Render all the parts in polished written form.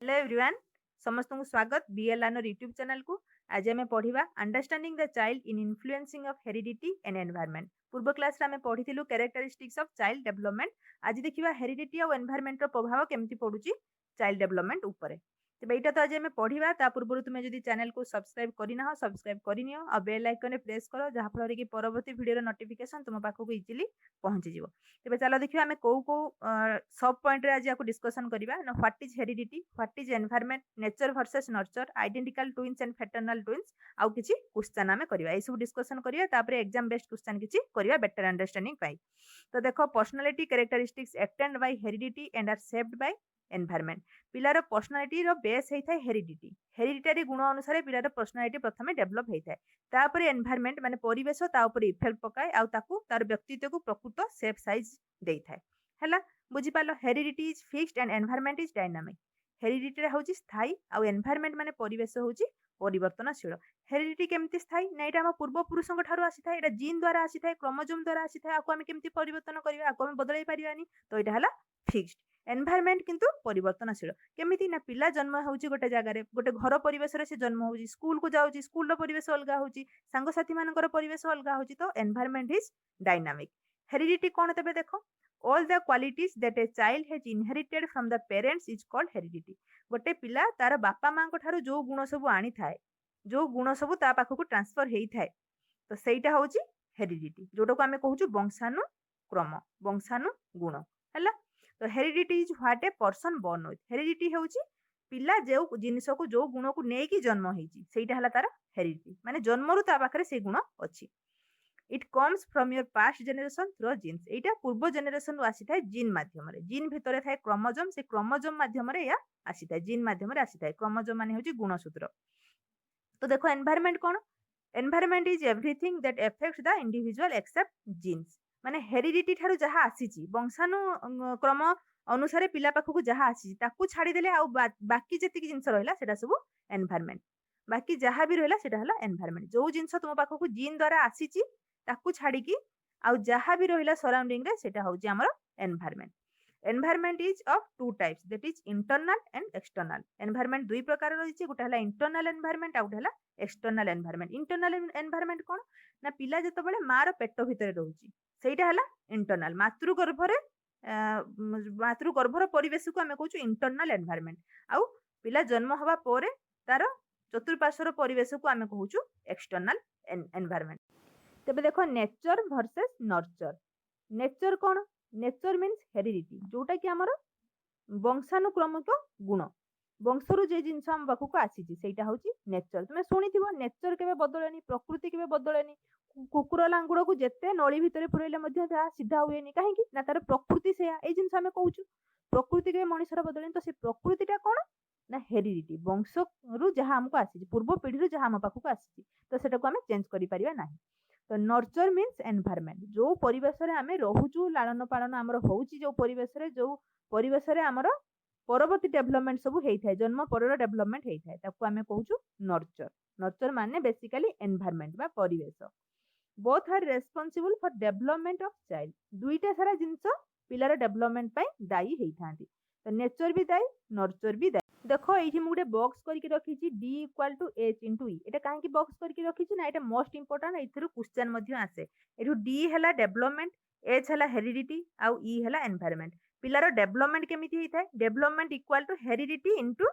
Hello everyone समस्त को स्वागत बीएलआर यूट्यूब चैनल को। आज आम पढ़ा understanding the child in influencing of heredity and environment. पूर्व क्लास रे आम पढ़ी कैरेक्टरिस्टिक्स ऑफ चाइल्ड डेवलपमेंट। आज देखिए हेरिडिटी और एनवायरनमेंट प्रभाव केमती पड़ुची चाइल्ड डेवलपमेंट उपरे। तेज यहाँ तो आज आम पढ़ा पूर्व तुम जब चैनल को सब्सक्राइब करना सब्सक्राइब करनी और बेल आइकन प्रेस कर जहाँफल कि परवर्त भिडियो नोटिफिकेशन तुम पाखक इजिली पहुंचीज। तेज चलो देखिए आम कौ कौ सब पॉइंट आज या डिस्कसन करवा ना what is heredity, what is environment, nature versus nurture, identical twins and fraternal twins आउ किछि क्वेश्चन आमे करवा ए सब डिस्कसन करवा तापर एग्जाम बेस्ड क्वेश्चन किछि करवा बेटर अंडरस्टैंडिंग पाई। तो देखो personality characteristics extend by heredity and are shaped by environment. पिलार पर्सनालिटी रो बेस होता है हेरिडिटी। हेरिडिटरी गुण अनुसार पिलार पर्सनालिटी प्रथम डेभलप होता है तापर एनवायरनमेंट माने परिवेश ता ऊपर इफेक्ट पकाए आउ ताकू तार व्यक्तित्व को प्रकृत शेप साइज देइथाय। हैला बुझी पालो heredity is fixed and environment is dynamic. Heredity होची स्थायी आउ एनवायरनमेंट माने परिवेश होची परिवर्तनशील। हेरिडिटी केमती स्थायी ना एटा हम पूर्व पुरुषों ठारू आसीथाय, एटा जीन द्वारा आसीथाय, क्रोमोसोम द्वारा आसीथाय। आको हम केमती परिवर्तन करबा, आको हम बदलाई परिबानी, तो एटा हला फिक्स्ड। एनवायरनमेंट किंतु परिवर्तनशील केमिति ना पिला जन्म होची गोटे जगह गोटे घर परिवेश रे से जन्म होची, स्कूल को जाउची, स्कूल रो परिवेश अलगा होची, सांग साथी मानकर परिवेश अलगा होची। तो एनवायरनमेंट इज डायनामिक। हेरिडिटी कोन तबे देखो all the qualities that a child has inherited from the parents is called heredity। गोटे पिला तार बापा मां को ठारू जो गुण सब आनी थाए, जो गुण सब ता पाखकु ट्रांसफर हेई थाए, तो सेटा होची हेरिडिटी, जोटा को आमे कहूछु वंशानुक्रम, वंशानुगुण। हैला तो heredity is what a person born with. Heredity होची पिला जो जिनिस को जो गुण को नेकी जन्म हेची सेटा हला तार हेरिडिटी, माने जन्मरु ता पाखरे से गुण अछि। It comes from your past generation through genes. एटा पूर्व जनरेशन रु आसी थाए जीन माध्यम रे। जीन भितरे थाए क्रोमोसोम, से क्रोमोसोम माध्यम रे या आसी थाए, जीन माध्यम रे आसी थाए। क्रोमोसोम माने होची गुणसूत्र। तो देखो एनवायरनमेंट कोन, environment is everything that affects the individual except genes. माने हेरिडिटी ठारू जहा आसीची वंशानुक्रम अनुसार पिला पाखकु जहा आसीची ताकू छाडी देले आउ बाकी जेतिक जिंस रहला सेटा सब एनवायरनमेंट। बाकी जहा भी रहला सेटा हला एनवायरनमेंट। जो जिंस तुम पाखकु जीन द्वारा आसीची ताकू छाड़ी की आउ जहा भी रहिला सराउंडिंग रे सेटा होची हमर environment. Environment is of two types, that is internal and external. Environment दुई प्रकार रहिछि, गोटे हला इंटरनल एनवायरनमेंट आउ हला एक्सटर्नल एनवायरनमेंट। इंटरनल एनवायरनमेंट कोन ना पिला जतबेले मार पेट भितरे रहउछि सेटा हला इंटरनल। मातृगर्भर परिवेश को आमे कहूछु इंटरनल एनवायरनमेंट। आउ पिला जन्म हवा पोरे तार चतुर्पार्श्वर परिवेश को आमे कहूछु एक्सटर्नल एनवायरनमेंट। तेबे देखो नेचर वर्सेस नर्चर। नेचर कोन, नेचर मीन्स हेरिडिटी, जोटा कि हमर वंशानुक्रमिक गुण, वंशरु जे जिंस हम पाखकु आसीची सेटा होची नेचर। तुमे सुनिथिबो नेचर केबे बदलेनी, प्रकृति केबे बदलेनी। कुकुर लांगुड़ को जेते नळी भितरे पुरैले मध्ये ता सीधा हुएनी, काहेकि ना तार प्रकृति सेया। ए जिंस हमें कहूछु प्रकृति केबे मनुष्यर बदलेनी, तो से प्रकृतिटा कोन ना हेरिडिटी, वंशरु जहा हमको आसीची, पूर्व पीढ़ी रु जहा हम पाखकु आसीची, तो सेटा को हमें चेंज करि परिबा नाही। तो नर्चर मीन्स एनवायरनमेंट, जो परिवेश रे आमे रहूचु, लालन पालन हमर होउची, जो परिवेश रे हमर परवर्ती डेवलपमेंट सब हेई थाए, जन्म परर डेवलपमेंट हेई थाए, ताकू आमे कहूचु नर्चर। नर्चर माने बेसिकली एनवायरनमेंट बा परिवेश। Both are responsible for development of child. दुईटा सारा जिंस पिलार डेवलपमेंट पई दायी हेई थांती। तो नेचर भी दायी, नर्चर भी दायी। देखो ये मुझे बॉक्स करके रखी D equal to H into E। एटा कहीं बॉक्स करके रखी ना, एटा मोस्ट इंपोर्टेंट। एथिरु क्वेश्चन मध्ये आसे। एठु D हैला डेवलपमेंट, H हैला हेरिडिटी आउ E हैला एनवायरनमेंट। पिलार डेवलपमेंट केमिति हेई थाए, development equal to heredity into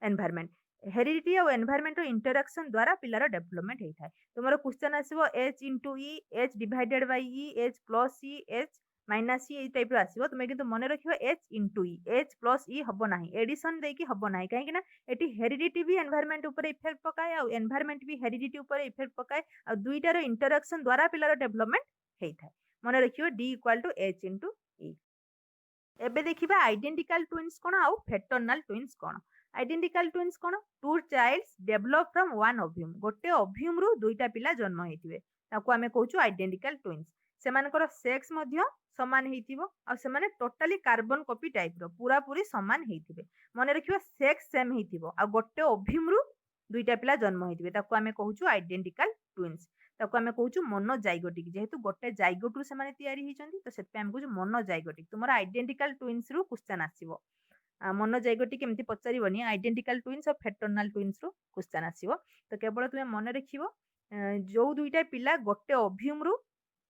environment. Heredity और एनवायरनमेंट इंटरैक्शन द्वारा पिलार डेवलपमेंट हेई थाए। तुमरो क्वेश्चन आसीबो H into E, H divided by E, H plus E, H minus E type रो आसीबो। तुमे किंतु मन रखिबो H into E, H plus E हबो नाही, एडिशन देकी हबो नाही। काहे कि ना एटी हेरिडिटी भी एनवायरनमेंट ऊपर इफेक्ट पकाए आ एनवायरनमेंट भी हेरिडिटी ऊपर इफेक्ट पकाए आ दुईटा रो इंटरैक्शन द्वारा पिलार डेवलपमेंट हेई थाए। मन रखिबो D equal to H into E। एबे देखिबा आइडेंटिकल ट्विन्स कोन आउ फ्रेटर्नल ट्विन्स कोन। आइडेंटिकल ट्विन्स कोन, two childs develop from one ovum. गोटे ओव्यूम रु दुईटा पिला जन्म हेतिबे, ताको आमे कहूछु आइडेंटिकल ट्विन्स। सेमानकर सेक्स मध्य समान हेतिबो आ सेमाने टोटली कार्बन कॉपी टाइप रो पूरा पूरी समान हेतिबे। मन रखिबा सेक्स सेम हेतिबो आ गोटे ओव्यूम रु दुईटा पिला जन्म हेतिबे, ताको आमे कहूछु आइडेंटिकल ट्विन्स। ताको आमे कहूछु मोनोजाइगोटिक, जेहेतु गोटे जाइगोट रु सेमाने तयारी हिचंती, तो सेत पे आमे कहूछु मोनोजाइगोटिक। तुमरा आइडेंटिकल ट्विन्स रु क्वेश्चन आसीबो। मोनोजाइगोटिक एमती पचारिबनी आइडेंटिकल ट्विन्स और फेटर्नाल ट्विन्स रो क्वेश्चन आसीबो। तो केवल तुमे मन रखिबो जो दुईटा पिला गोटे ओव्यूम रु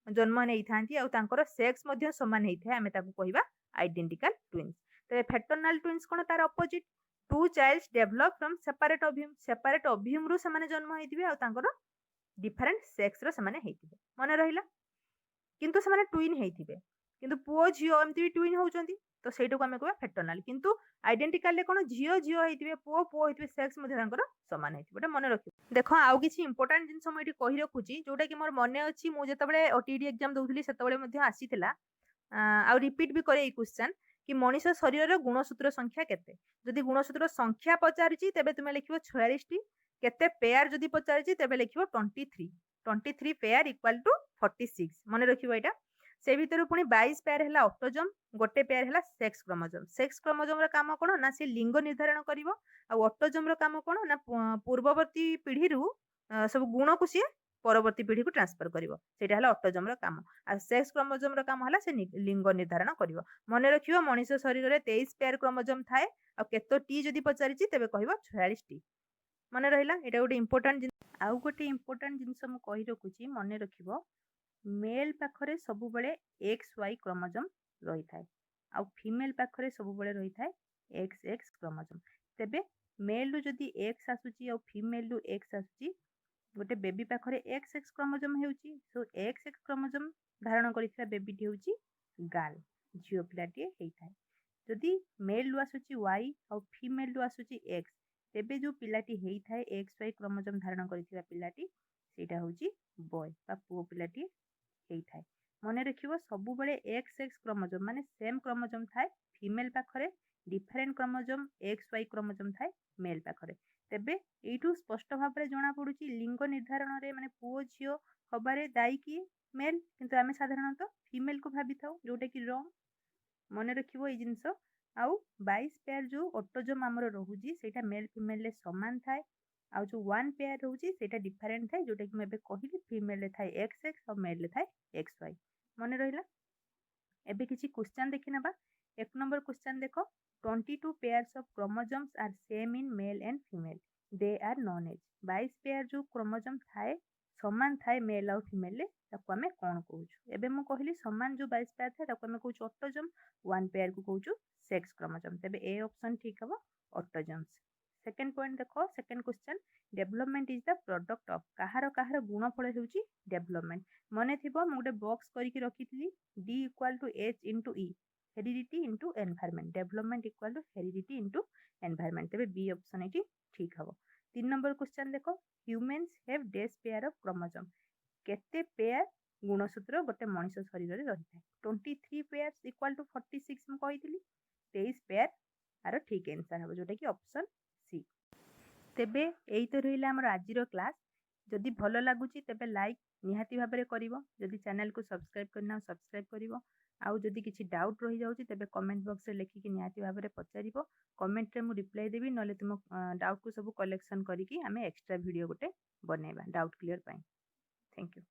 जन्म नहीं थांती और तांकर सेक्स मध्य समान नहीं थाए आमे ताकू कहिबा आइडेंटिकल ट्विन्स। तो फेटर्नाल ट्विन्स कोन तार opposite two childs develop from separate ovum रु समान जन्म होइतिबे और तांकर डिफरेंट सेक्स रो समान हेइतिबे मन रहिला। किंतु समान ट्विन हेइतिबे किंतु पुओ झियो एमती भी ट्विन होउचंती तो सेटू को आमे कहबा फेटर्नाल। किंतु आइडेंटिकल कोन झियो झियो हेइतिबे पुओ पुओ हेइतिबे सेक्स मध्ये तांकर समान हेइतिबे एटा मन रखिबो। देखो आउ किछि इंपोर्टेंट जिंस म एठी कहि रखुची जोटा कि मोर मने अछि मु जेतबेले ओटीडी एग्जाम दउथली सेतबेले मध्ये आसीथिला आउ रिपीट भी करे ए क्वेश्चन कि मनुष्य शरीर रो गुणसूत्र संख्या केते। जदि गुणसूत्र संख्या पचारिची तेबे तुमे लिखिबो 46 टी केते पेयर जदि पचारिची तेबे लिखिबो 23 पेयर इक्वल टू 46 मन रखिबो एटा। से भितर पुणी 22 पेयर है ऑटोजोम गोटे पेयर है सेक्स क्रोमोजोम रो काम कोन ना से लिंग निर्धारण करिवो आ ऑटोजोम रो काम कोन ना पूर्ववर्ती पीढ़ी रु सब गुण को सी परवर्ती पीढ़ी को ट्रांसफर करिवो सेटा हला ऑटोजोम रो काम आ सेक्स क्रोमोजोम रो काम हला से लिंग निर्धारण करिवो। मन रखिवो मनुष्य शरीर रे 23 पेयर क्रोमोजोम थाए आ केतो टी जदि पचारिची तेबे कहइबो 46 टी मन रहिला। एटा गोटे इंपोर्टेंट आउ गोटे इंपोर्टेंट जिंस मु कहि रखुची मन रखिवो मेल पाखरे सब बेले एक्स वाई क्रोमोजोम रही थाए आ फीमेल पाखरे सब बेले रही थाए एक्स एक्स क्रोमोजोम। तेबे मेल रु जदि एक्स आसुची और फीमेल रु एक्स आसुची गोटे बेबी पाखरे एक्स एक्स क्रोमोजोम हेउची सो एक्स एक्स क्रोमोजोम धारण करिथिला बेबीटी हेउची गर्ल झियो पिलाटी हेइ थाए। जदि मेल रु आसुची वाई और फीमेल रु आसुची एक्स तेबे जो पिलाटी हेइ थाए एक्स वाई क्रोमोजोम धारण करिथिला पिलाटी सेटा होउची बॉय बा पुओ पिलाटी हेइ थाए। मन रखिबो सब बेले एक्स एक्स क्रोमोजोम माने सेम क्रोमोजोम थाए फीमेल पाखरे different chromosome X Y chromosome थाए मेल पाखरे। तेबे एइठू स्पष्ट भाव रे जणा पडुची लिंग निर्धारण रे माने पुओ झियो हबारे दाई की मेल किंतु आमे साधारणतः फीमेल को भाबी थाउ जोटा कि रॉन्ग मन रखिबो ए जिंस। आउ 22 पेयर जो ऑटोजोम हमरो रहुजी सेटा मेल फीमेल ले समान थाए आ जो 1 पेयर रहउची सेटा डिफरेंट थाए जोटा कि मैं कहली फीमेल ले थाए एक्स एक्स और मेल ले थाए एक्स वाई मन रहिला। एबे किछि क्वेश्चन देखि नबा। एक नंबर क्वेश्चन देखो 22 pairs of chromosomes are same in male and female they are known as 22 pair जो क्रोमोसोम थाए समान थाए मेल और फीमेल ले ताको हमें कोन कहूछु। एबे मु कहली समान जो 22 पेयर थाए ताको हमें कहूछु ऑटोजोम 1 पेयर को कहूछु सेक्स क्रोमोसोम। तेबे ए ऑप्शन ठीक हबो ऑटोजोम्स। सेकंड पॉइंट देखो second question development is the product of काହାର गुणफल हेउची डेवलपमेंट। मने थिबो मु गोटे बॉक्स करिकि रखितली D equal to H into E heredity into environment development equal to heredity into environment. तेबे बी ऑप्शन एटी ठीक हबो। 3 नंबर क्वेश्चन देखो ह्यूमंस हैव डेस पेयर ऑफ क्रोमोसोम केते पेयर गुणसूत्र गोटे मनुष्य शरीर रे रही थाए 23 पेयर्स इक्वल टू 46 मु कहितली 23 पेयर आरो ठीक आंसर हबो जोटा कि ऑप्शन सी। तेबे एई तो रहिला हमर आजिरो क्लास जदि भलो लागुची तेबे लाइक निहाती भाबरे करिवो जदि चैनल को सब्सक्राइब करना सब्सक्राइब करिवो आउ जदि किछि डाउट रहि जाउची तेबे कमेंट बॉक्स रे लिखि निहाती भाबरे पचारिवो कमेंट रे मु रिप्लाई देबी नले तुम डाउट को सब कलेक्शन करिकि हमें एक्स्ट्रा वीडियो गोटे बनेबा doubt clear pi. Thank you.